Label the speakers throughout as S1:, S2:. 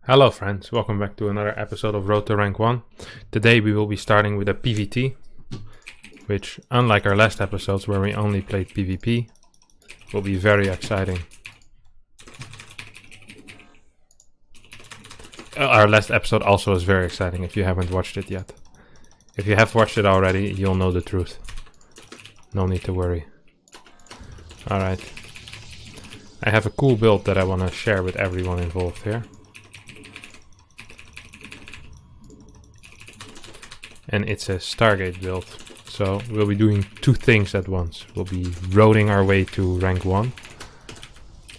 S1: Hello friends, welcome back to another episode of Road to Rank 1. Today we will be starting with a PvT, which, unlike our last episodes where we only played PvP, will be very exciting. Our last episode also is very exciting if you haven't watched it yet. If you have watched it already, you'll know the truth. No need to worry. Alright. I have a cool build that I want to share with everyone involved here. And it's a Stargate build. So we'll be doing two things at once. We'll be roading our way to rank 1.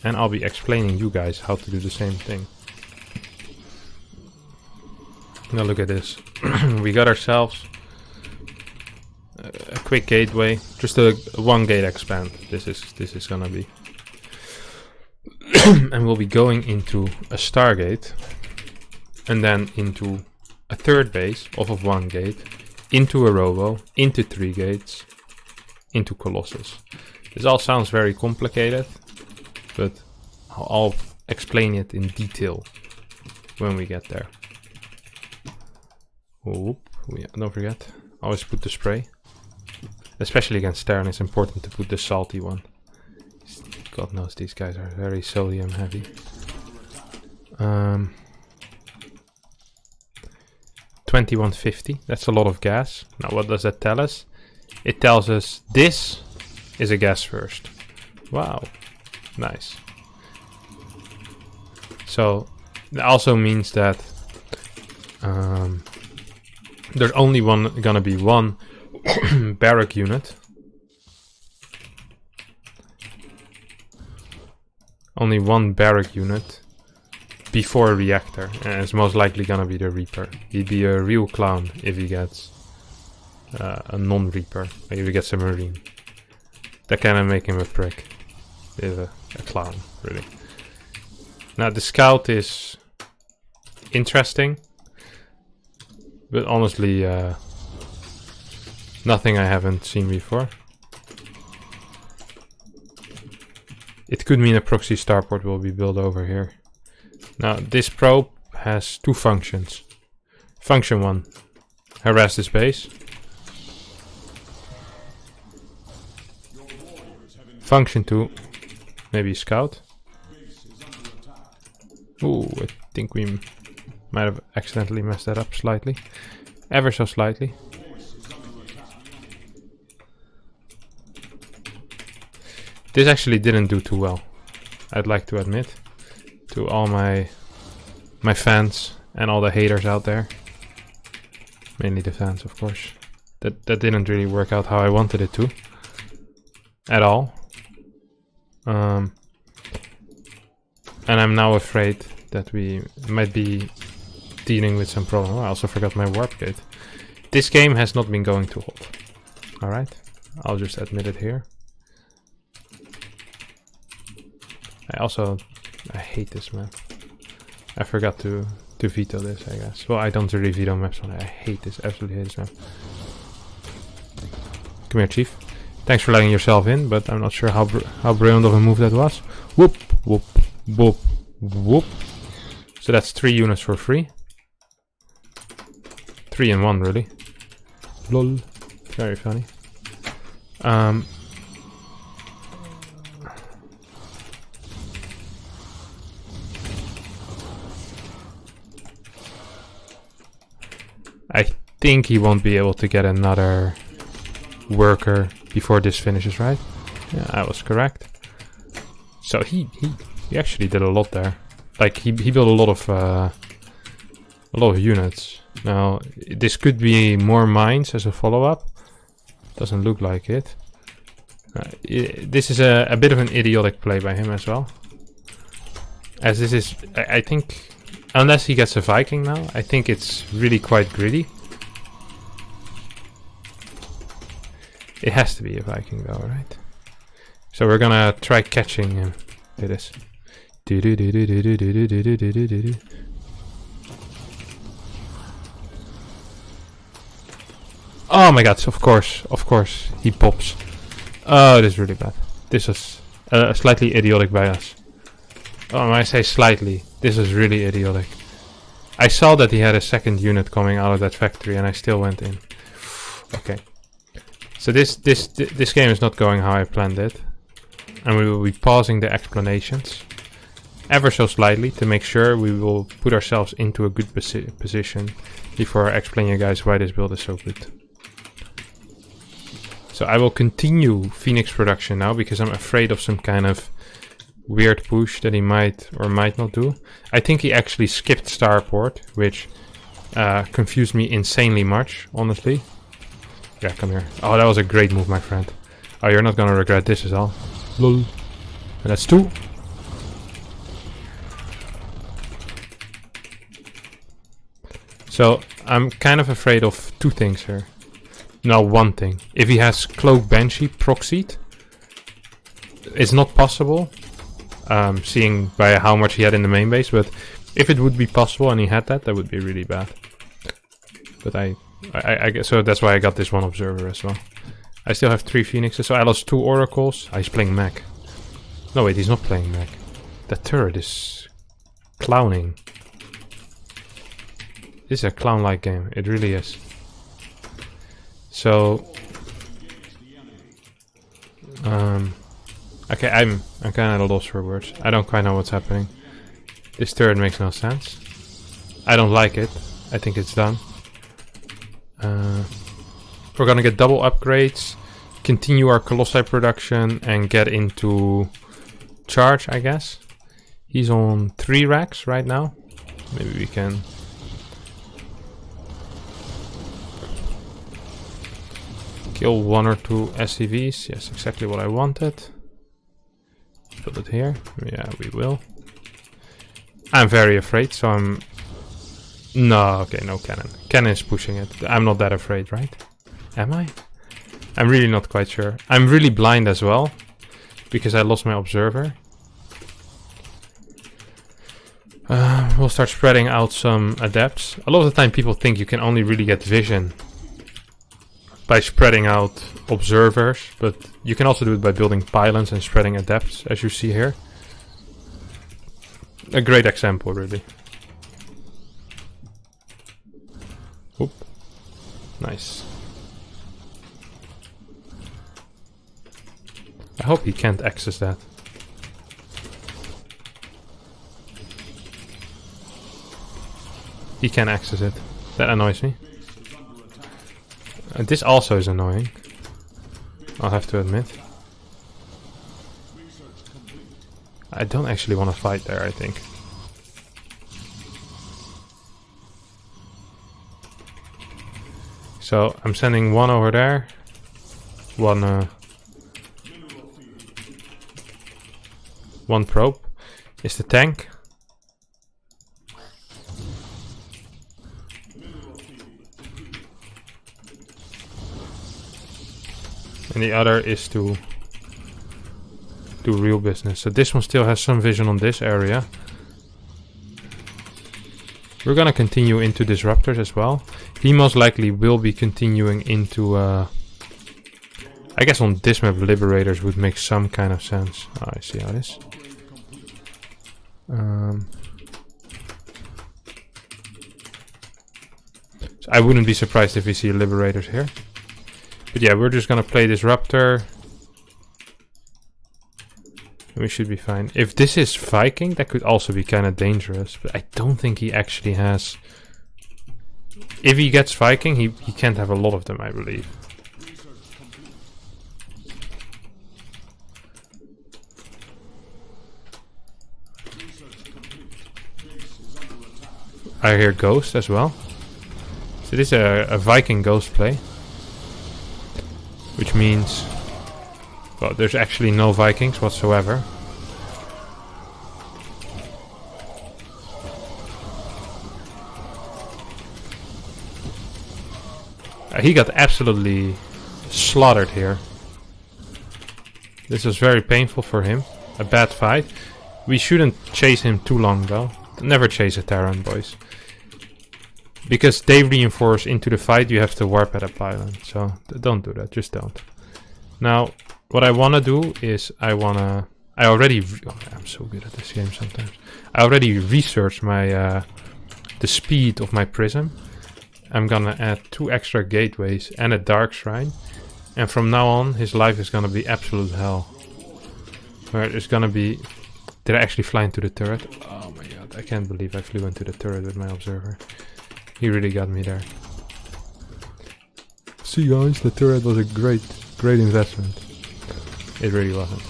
S1: And I'll be explaining you guys how to do the same thing. Now look at this. We got ourselves a quick gateway. Just a one gate expand. This is gonna be. And we'll be going into a Stargate. And then into a third base off of one gate, into a robo, into 3 gates, into Colossus. This all sounds very complicated, but I'll explain it in detail when we get there. Oop, don't forget, always put the spray. Especially against Terran, it's important to put the salty one. God knows these guys are very sodium heavy. 2150, that's a lot of gas. Now what does that tell us? It tells us this is a gas first. Wow, nice. So it also means that there's only gonna be one barrack unit. Only one barrack unit before a reactor, and it's most likely gonna be the Reaper. He'd be a real clown if he gets a non-Reaper, if he gets a Marine. That kind of make him a prick. If a clown, really. Now the Scout is interesting, but honestly nothing I haven't seen before. It could mean a proxy starport will be built over here. Now this probe has two functions. Function 1, harass this base. Function 2, maybe scout. Ooh, I think we might have accidentally messed that up slightly. Ever so slightly. This actually didn't do too well, I'd like to admit. To all my fans and all the haters out there. Mainly the fans, of course. That didn't really work out how I wanted it to. At all. And I'm now afraid that we might be dealing with some problem. Oh, I also forgot my warp gate. This game has not been going too hot. Alright, I'll just admit it here. I hate this map. I forgot to veto this, I guess. Well, I don't really veto maps on it. I hate this, absolutely hate this map. Come here, Chief. Thanks for letting yourself in, but I'm not sure how brilliant of a move that was. Whoop, whoop, whoop, whoop. So that's 3 units for free. 3 in 1, really. Lol. Very funny. I think he won't be able to get another worker before this finishes, right? Yeah, I was correct. So he actually did a lot there. Like he built a lot of units. Now this could be more mines as a follow-up. Doesn't look like it. This is a bit of an idiotic play by him as well. As this is, I think. Unless he gets a Viking now, I think it's really quite greedy. It has to be a Viking though, right? So we're gonna try catching him. It is. Oh my god, of course, he pops. Oh, this is really bad. This was slightly idiotic by us. Oh, when I say slightly, this is really idiotic. I saw that he had a second unit coming out of that factory and I still went in. Okay. So this game is not going how I planned it. And we will be pausing the explanations ever so slightly to make sure we will put ourselves into a good position before I explain you guys why this build is so good. So I will continue Phoenix production now because I'm afraid of some kind of weird push that he might or might not do. I think he actually skipped Starport, which confused me insanely much, honestly. Yeah, come here. Oh, that was a great move, my friend. Oh, you're not gonna regret this at all. Lol. And that's 2. So I'm kind of afraid of 2 things here. No, 1 thing. If he has Cloak Banshee proxied, it's not possible. Seeing by how much he had in the main base, but if it would be possible and he had that, that would be really bad. But I guess so. That's why I got this 1 observer as well. I still have 3 phoenixes, so I lost 2 oracles. He's playing mech. No, wait, he's not playing mech. That turret is clowning. This is a clown-like game. It really is. So, okay, I'm kind of at a loss for words. I don't quite know what's happening. This turret makes no sense. I don't like it. I think it's done. We're gonna get double upgrades, continue our Colossi production, and get into charge, I guess. He's on 3 racks right now. Maybe we can... kill 1 or 2 SCVs. Yes, exactly what I wanted. Build it here. Yeah, we will. I'm very afraid, so I'm... No, okay, no cannon. Cannon is pushing it. I'm not that afraid, right? Am I? I'm really not quite sure. I'm really blind as well, because I lost my observer. We'll start spreading out some adepts. A lot of the time people think you can only really get vision by spreading out observers, but you can also do it by building pylons and spreading adepts, as you see here. A great example, really. Oop. Nice. I hope he can't access that. He can access it. That annoys me. This also is annoying, I'll have to admit. I don't actually want to fight there, I think. So I'm sending 1 over there. 1 probe. Is the tank. And the other is to do real business. So this one still has some vision on this area. We're gonna continue into disruptors as well. He most likely will be continuing into... I guess on this map liberators would make some kind of sense. Oh, I see how it is. So I wouldn't be surprised if we see liberators here. But yeah, we're just gonna play Disruptor. We should be fine. If this is Viking, that could also be kind of dangerous. But I don't think he actually has... If he gets Viking, he can't have a lot of them, I believe. I hear Ghost as well. So this is a Viking Ghost play. Which means, well, there's actually no Vikings whatsoever. He got absolutely slaughtered here. This was very painful for him. A bad fight. We shouldn't chase him too long though. Never chase a Terran, boys. Because they reinforce into the fight, you have to warp at a pylon. So don't do that, just don't. Now, what I want to do is I'm so good at this game sometimes. I already researched my the speed of my prism, I'm gonna add 2 extra gateways and a dark shrine. And from now on, his life is gonna be absolute hell. Where it's gonna be... Did I actually fly into the turret? Oh my god, I can't believe I flew into the turret with my observer. He really got me there. See guys, the turret was a great investment. It really wasn't.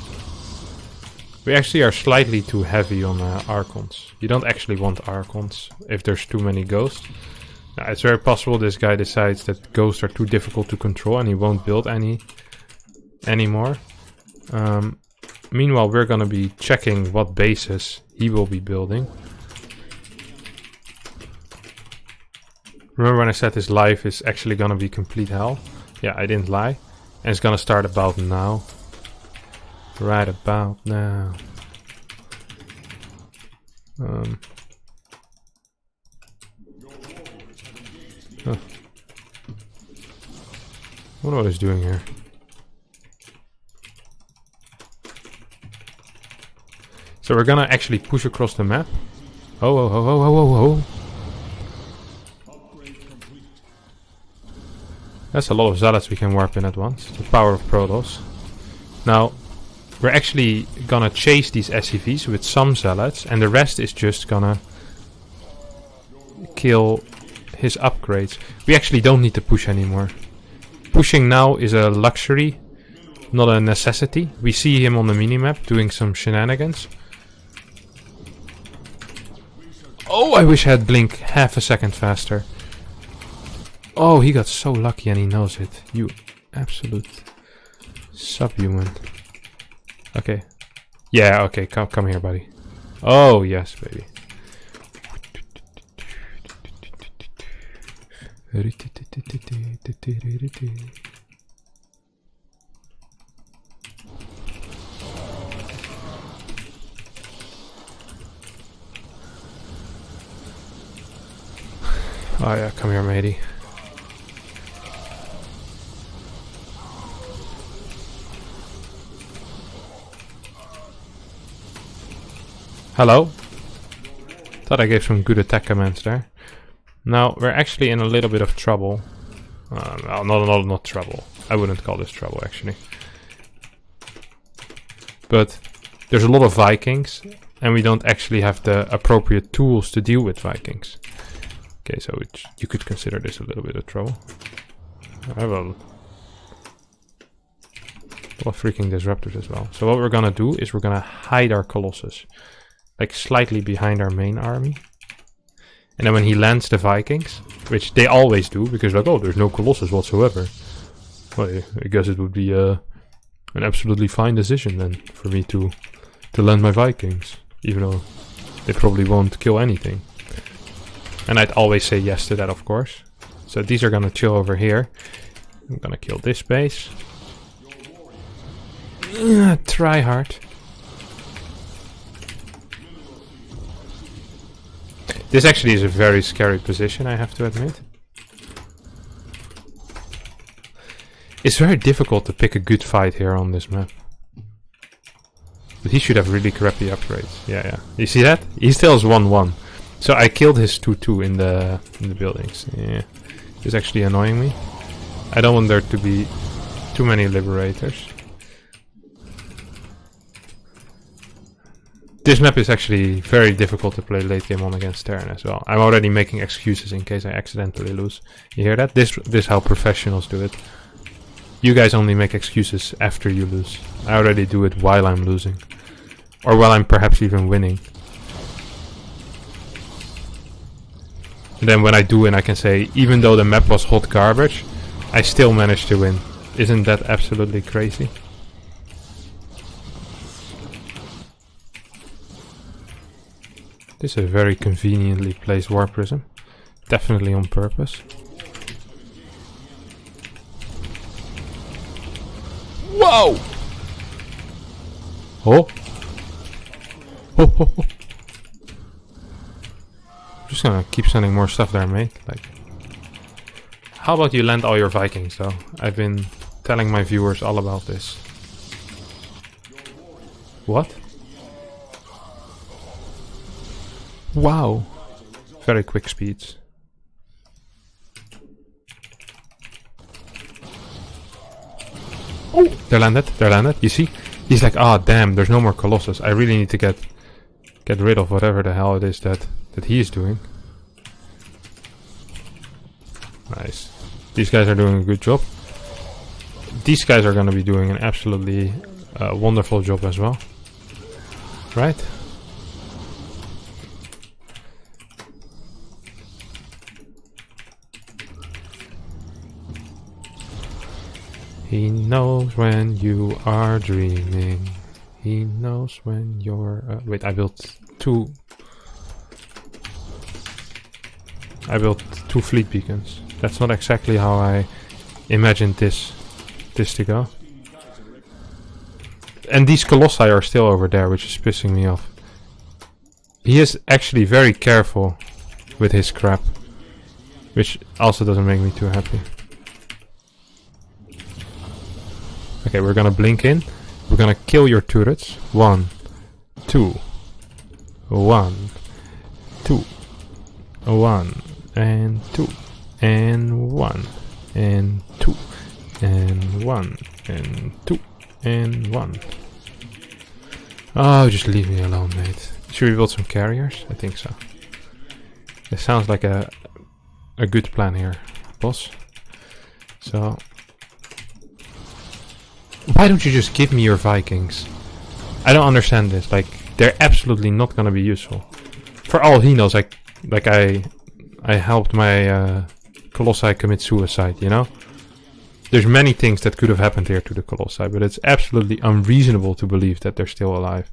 S1: We actually are slightly too heavy on Archons. You don't actually want Archons if there's too many ghosts. Now, it's very possible this guy decides that ghosts are too difficult to control and he won't build any anymore. Meanwhile, we're gonna be checking what bases he will be building. Remember when I said his life is actually gonna be complete hell? Yeah, I didn't lie. And it's gonna start about now. Right about now. Huh. What is doing here? So we're gonna actually push across the map. Oh. That's a lot of zealots we can warp in at once. The power of Protoss. Now, we're actually gonna chase these SCVs with some zealots, and the rest is just gonna kill his upgrades. We actually don't need to push anymore. Pushing now is a luxury, not a necessity. We see him on the minimap doing some shenanigans. Oh, I wish I had blink half a second faster. Oh, he got so lucky and he knows it. You absolute subhuman. Okay. Yeah, okay, come here, buddy. Oh, yes, baby. Oh yeah, come here, matey. Hello? Thought I gave some good attack commands there. Now, we're actually in a little bit of trouble. Well, not trouble. I wouldn't call this trouble, actually. But there's a lot of Vikings, and we don't actually have the appropriate tools to deal with Vikings. Okay, so you could consider this a little bit of trouble. I have a lot of freaking disruptors as well. So what we're gonna do is we're gonna hide our Colossus. Like slightly behind our main army. And then when he lands the Vikings, which they always do, because like, oh, there's no Colossus whatsoever. Well, I guess it would be an absolutely fine decision then for me to land my Vikings. Even though they probably won't kill anything. And I'd always say yes to that, of course. So these are gonna chill over here. I'm gonna kill this base. Try hard. This actually is a very scary position, I have to admit. It's very difficult to pick a good fight here on this map. But he should have really crappy upgrades. Yeah. You see that? He still has 1-1. So I killed his 2-2 in the buildings. Yeah. It's actually annoying me. I don't want there to be too many liberators. This map is actually very difficult to play late game on against Terran as well. I'm already making excuses in case I accidentally lose. You hear that? This is how professionals do it. You guys only make excuses after you lose. I already do it while I'm losing. Or while I'm perhaps even winning. And then when I do win, I can say, even though the map was hot garbage, I still managed to win. Isn't that absolutely crazy? This is a very conveniently placed war prism. Definitely on purpose. Whoa! Oh! Oh. I'm just gonna keep sending more stuff there, mate. Like, how about you land all your Vikings, though? I've been telling my viewers all about this. What? Wow. Very quick speeds. Oh, they're landed. They're landed. You see? He's like, ah, damn. There's no more Colossus. I really need to get rid of whatever the hell it is that he is doing. Nice. These guys are doing a good job. These guys are going to be doing an absolutely wonderful job as well. Right? He knows when you are dreaming. He knows when you're... wait, I built two fleet beacons. That's not exactly how I imagined this to go. And these Colossi are still over there, which is pissing me off. He is actually very careful with his crap, which also doesn't make me too happy. Okay, we're gonna blink in. We're gonna kill your turrets. 1, 2, 1, 2, 1, and 2, and 1, and 2, and 1, and 2, and 1. Oh, just leave me alone, mate. Should we build some carriers? I think so. It sounds like a good plan here, boss. So... why don't you just give me your Vikings? I don't understand this. Like, they're absolutely not gonna be useful. For all he knows, like I helped my Colossi commit suicide, you know? There's many things that could have happened here to the Colossi, but it's absolutely unreasonable to believe that they're still alive.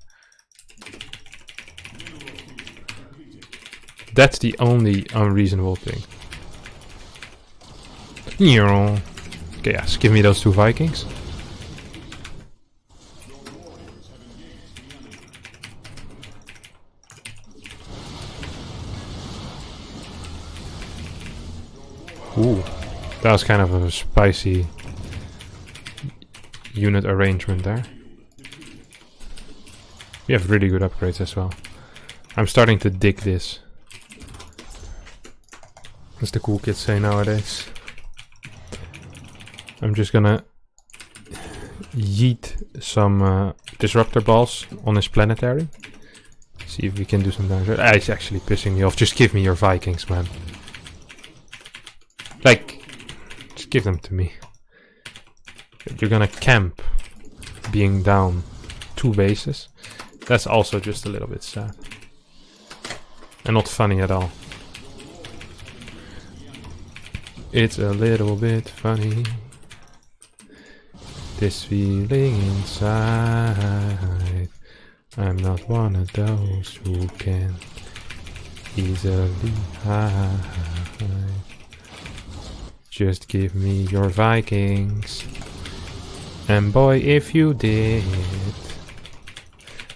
S1: That's the only unreasonable thing. Okay, yes, give me those 2 Vikings. Ooh, that was kind of a spicy unit arrangement there. We have really good upgrades as well. I'm starting to dig this. As the cool kids say nowadays. I'm just gonna yeet some disruptor balls on his planetary. See if we can do some damage. Ah, it's actually pissing me off. Just give me your Vikings, man. Like, just give them to me. You're gonna camp being down 2 bases. That's also just a little bit sad. And not funny at all. It's a little bit funny. This feeling inside. I'm not one of those who can easily hide. Just give me your Vikings. And boy, if you did,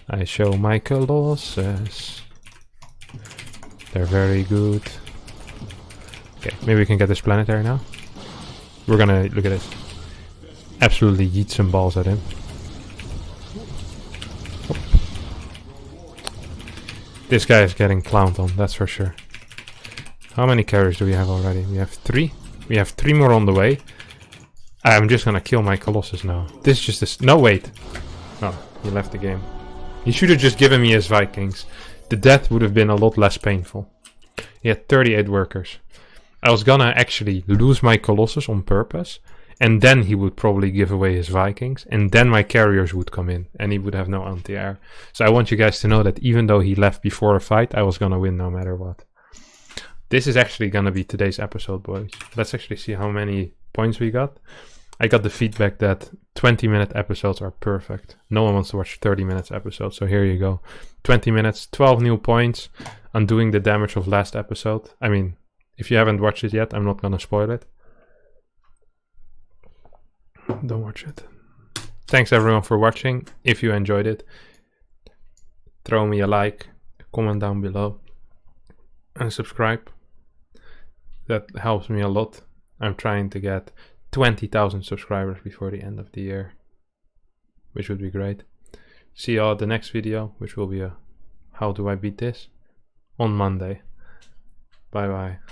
S1: I show my Colossus. They're very good. Okay, maybe we can get this planetary now. We're gonna, look at this. Absolutely yeet some balls at him. Oh. This guy is getting clowned on, that's for sure. How many carriers do we have already? We have 3. We have 3 more on the way. I'm just gonna kill my Colossus now. This is just a... no, wait. Oh, he left the game. He should have just given me his Vikings. The death would have been a lot less painful. He had 38 workers. I was gonna actually lose my Colossus on purpose. And then he would probably give away his Vikings. And then my carriers would come in. And he would have no anti-air. So I want you guys to know that even though he left before a fight, I was gonna win no matter what. This is actually gonna be today's episode, boys. Let's actually see how many points we got. I got the feedback that 20-minute episodes are perfect. No one wants to watch 30 minutes episodes, so here you go. 20 minutes, 12 new points, undoing the damage of last episode. I mean, if you haven't watched it yet, I'm not gonna spoil it. Don't watch it. Thanks everyone for watching. If you enjoyed it, throw me a like, comment down below, and subscribe. That helps me a lot. I'm trying to get 20,000 subscribers before the end of the year, which would be great. See you all at the next video, which will be a how do I beat this on Monday. Bye bye.